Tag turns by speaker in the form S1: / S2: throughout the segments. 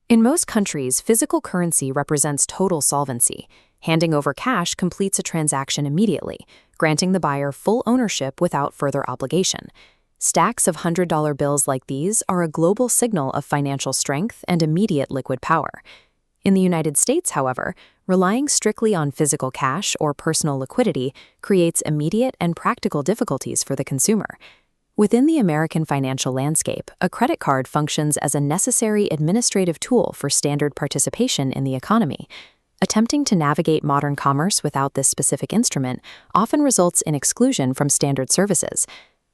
S1: In most countries, physical currency represents total solvency. Handing over cash completes a transaction immediately, granting the buyer full ownership without further obligation. Stacks of $100 bills like these are a global signal of financial strength and immediate liquid power. In the United States, however, relying strictly on physical cash or personal liquidity creates immediate and practical difficulties for the consumer. Within the American financial landscape, a credit card functions as a necessary administrative tool for standard participation in the economy. Attempting to navigate modern commerce without this specific instrument often results in exclusion from standard services.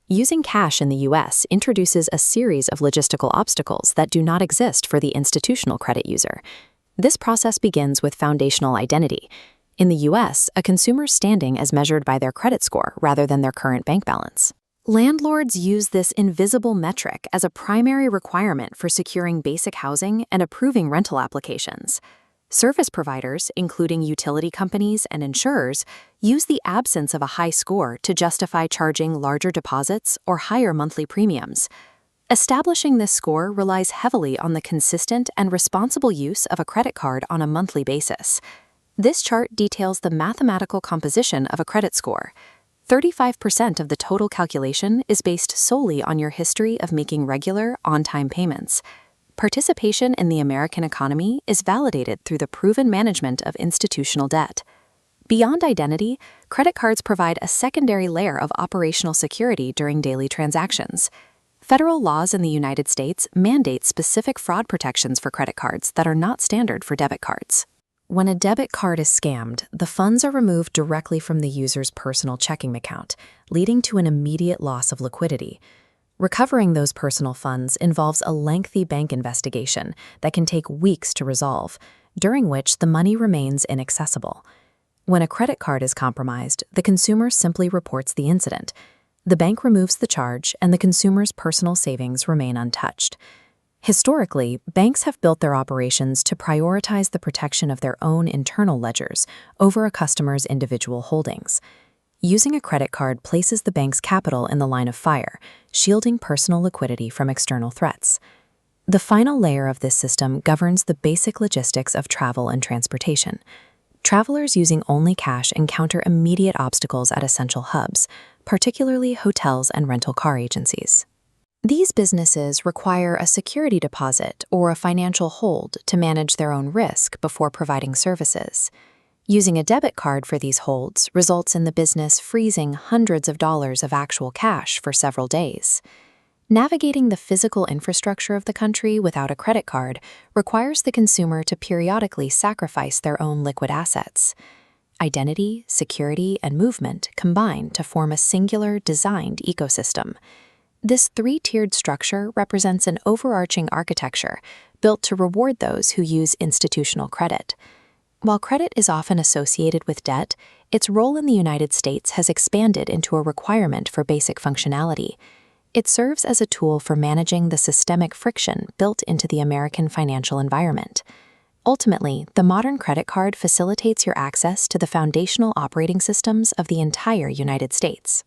S1: Using cash in the U.S. introduces a series of logistical obstacles that do not exist for the institutional credit user. This process begins with foundational identity. In the U.S., a consumer's standing is measured by their credit score rather than their current bank balance. Landlords use this invisible metric as a primary requirement for securing basic housing and approving rental applications. Service providers, including utility companies and insurers, use the absence of a high score to justify charging larger deposits or higher monthly premiums. Establishing this score relies heavily on the consistent and responsible use of a credit card on a monthly basis. This chart details the mathematical composition of a credit score. 35% of the total calculation is based solely on your history of making regular, on-time payments. Participation in the American economy is validated through the proven management of institutional debt. Beyond identity, credit cards provide a secondary layer of operational security during daily transactions. Federal laws in the United States mandate specific fraud protections for credit cards that are not standard for debit cards. When a debit card is scammed, the funds are removed directly from the user's personal checking account, leading to an immediate loss of liquidity. Recovering those personal funds involves a lengthy bank investigation that can take weeks to resolve, during which the money remains inaccessible. When a credit card is compromised, the consumer simply reports the incident. The bank removes the charge, and the consumer's personal savings remain untouched. Historically, banks have built their operations to prioritize the protection of their own internal ledgers over a customer's individual holdings. Using a credit card places the bank's capital in the line of fire, shielding personal liquidity from external threats. The final layer of this system governs the basic logistics of travel and transportation. Travelers using only cash encounter immediate obstacles at essential hubs, particularly hotels and rental car agencies. These businesses require a security deposit or a financial hold to manage their own risk before providing services. Using a debit card for these holds results in the business freezing hundreds of dollars of actual cash for several days. Navigating the physical infrastructure of the country without a credit card requires the consumer to periodically sacrifice their own liquid assets. Identity, security, and movement combine to form a singular, designed ecosystem. This three-tiered structure represents an overarching architecture built to reward those who use institutional credit. While credit is often associated with debt, its role in the United States has expanded into a requirement for basic functionality. It serves as a tool for managing the systemic friction built into the American financial environment. Ultimately, the modern credit card facilitates your access to the foundational operating systems of the entire United States.